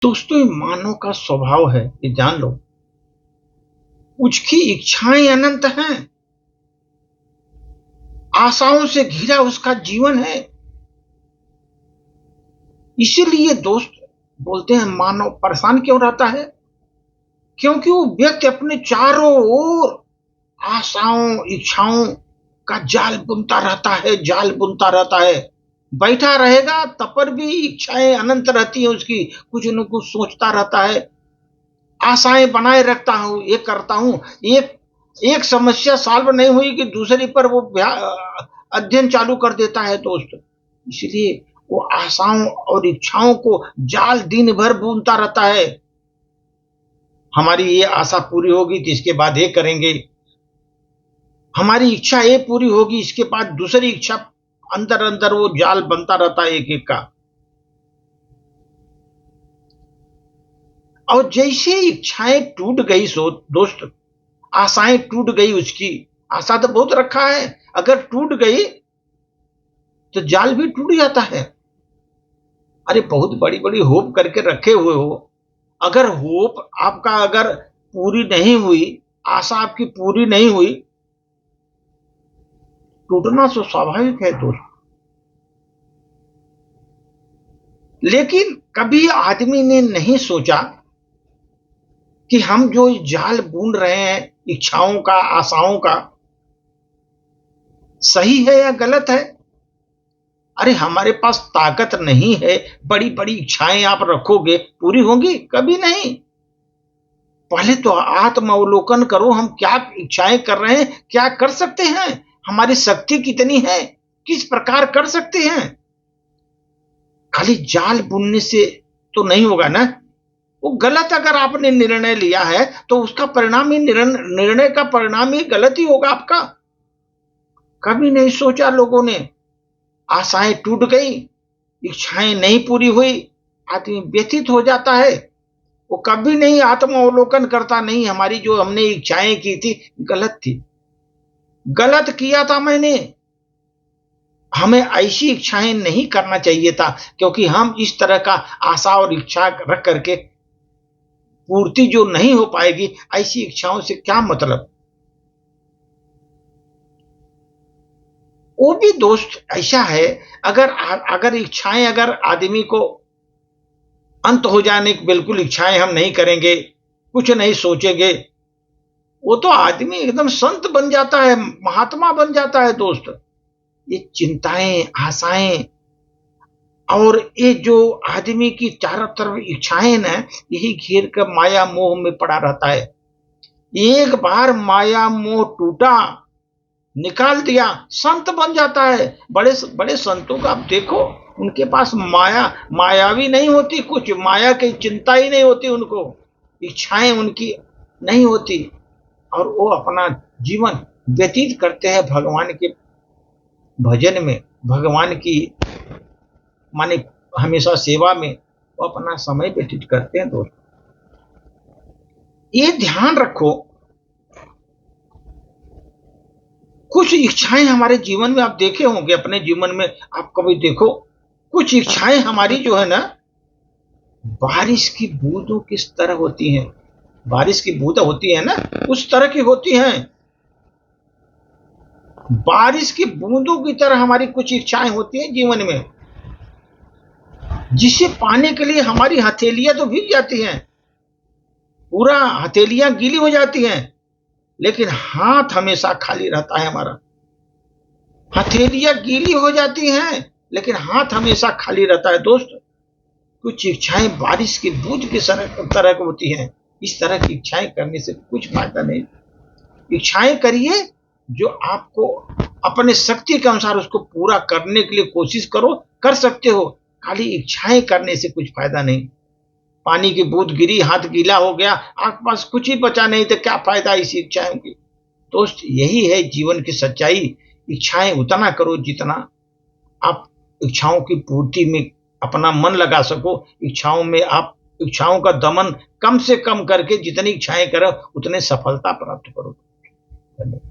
दोस्तों, ये मानव का स्वभाव है, ये जान लो। उसकी इच्छाएं अनंत हैं, आशाओं से घिरा उसका जीवन है। इसीलिए दोस्त बोलते हैं मानव परेशान क्यों रहता है, क्योंकि वो व्यक्ति अपने चारों ओर आशाओं इच्छाओं का जाल बुनता रहता है, जाल बुनता रहता है। बैठा रहेगा तब पर भी इच्छाएं अनंत रहती है उसकी, कुछ न कुछ सोचता रहता है, आशाएं बनाए रखता हूं, ये करता हूं। एक एक समस्या सॉल्व नहीं हुई कि दूसरी पर वो अध्ययन चालू कर देता है दोस्त। इसलिए वो आशाओं और इच्छाओं को जाल दिन भर बुनता रहता है। हमारी ये आशा पूरी होगी तो इसके बाद ये करेंगे, हमारी इच्छा ये पूरी होगी इसके बाद दूसरी इच्छा, अंदर अंदर वो जाल बनता रहता है एक एक का। और जैसे इच्छाएं टूट गई सो दोस्त, आशाएं टूट गई उसकी, आशा तो बहुत रखा है, अगर टूट गई तो जाल भी टूट जाता है। अरे बहुत बड़ी बड़ी होप करके रखे हुए हो, अगर होप आपका अगर पूरी नहीं हुई, आशा आपकी पूरी नहीं हुई, टूटना तो स्वाभाविक है दोस्त। लेकिन कभी आदमी ने नहीं सोचा कि हम जो जाल बुन रहे हैं इच्छाओं का, आशाओं का, सही है या गलत है। अरे हमारे पास ताकत नहीं है, बड़ी बड़ी इच्छाएं आप रखोगे पूरी होंगी? कभी नहीं। पहले तो आत्मावलोकन करो, हम क्या इच्छाएं कर रहे हैं, क्या कर सकते हैं, हमारी शक्ति कितनी है, किस प्रकार कर सकते हैं। खाली जाल बुनने से तो नहीं होगा ना। वो गलत अगर आपने निर्णय लिया है तो उसका परिणाम ही निर्णय का परिणाम ही गलत ही होगा आपका। कभी नहीं सोचा लोगों ने, आशाएं टूट गई, इच्छाएं नहीं पूरी हुई, आदमी व्यथित हो जाता है। वो कभी नहीं आत्मावलोकन करता, नहीं हमारी जो हमने इच्छाएं की थी गलत थी, गलत किया था मैंने, हमें ऐसी इच्छाएं नहीं करना चाहिए था, क्योंकि हम इस तरह का आशा और इच्छा रख करके पूर्ति जो नहीं हो पाएगी, ऐसी इच्छाओं से क्या मतलब। वो भी दोस्त ऐसा है, अगर अगर इच्छाएं, अगर आदमी को अंत हो जाने की बिल्कुल इच्छाएं हम नहीं करेंगे, कुछ नहीं सोचेंगे, वो तो आदमी एकदम संत बन जाता है, महात्मा बन जाता है दोस्त। ये चिंताएं, आशाएं और ये जो आदमी की चारों तरफ इच्छाएं ना, यही घेर कर माया मोह में पड़ा रहता है। एक बार माया मोह टूटा, निकाल दिया, संत बन जाता है। बड़े बड़े संतों का आप देखो, उनके पास मायावी नहीं होती, कुछ माया की चिंता ही नहीं होती उनको, इच्छाएं उनकी नहीं होती, और वो अपना जीवन व्यतीत करते हैं भगवान के भजन में, भगवान की माने हमेशा सेवा में वो अपना समय व्यतीत करते हैं दोस्त। ये ध्यान रखो, कुछ इच्छाएं हमारे जीवन में आप देखे होंगे, अपने जीवन में आप कभी देखो, कुछ इच्छाएं हमारी जो है ना, बारिश की बूंदों किस तरह होती हैं, बारिश की बूंद होती है ना, उस तरह की होती हैं। बारिश की बूंदों की तरह हमारी कुछ इच्छाएं होती हैं जीवन में, जिसे पाने के लिए हमारी हथेलियां तो भीग जाती हैं, पूरा हथेलियां गीली हो जाती हैं, लेकिन हाथ हमेशा खाली रहता है हमारा। हथेलियां गीली हो जाती हैं लेकिन हाथ हमेशा खाली रहता है दोस्त। कुछ इच्छाएं बारिश की बूंद की तरह की होती हैं। इस तरह की इच्छाएं करने से कुछ फायदा नहीं। इच्छाएं करिए जो आपको अपने शक्ति के अनुसार उसको पूरा करने के लिए कोशिश करो, कर सकते हो। खाली इच्छाएं करने से कुछ फायदा नहीं। पानी की बूंद गिरी, हाथ गीला हो गया, आपके पास कुछ ही बचा नहीं तो क्या फायदा इसी इच्छाओं की। दोस्त यही है जीवन की सच्चाई। इच्छाएं उतना करो जितना आप इच्छाओं की पूर्ति में अपना मन लगा सको। इच्छाओं में आप इच्छाओं का दमन कम से कम करके जितनी इच्छाएं करो उतने सफलता प्राप्त करो। धन्यवाद।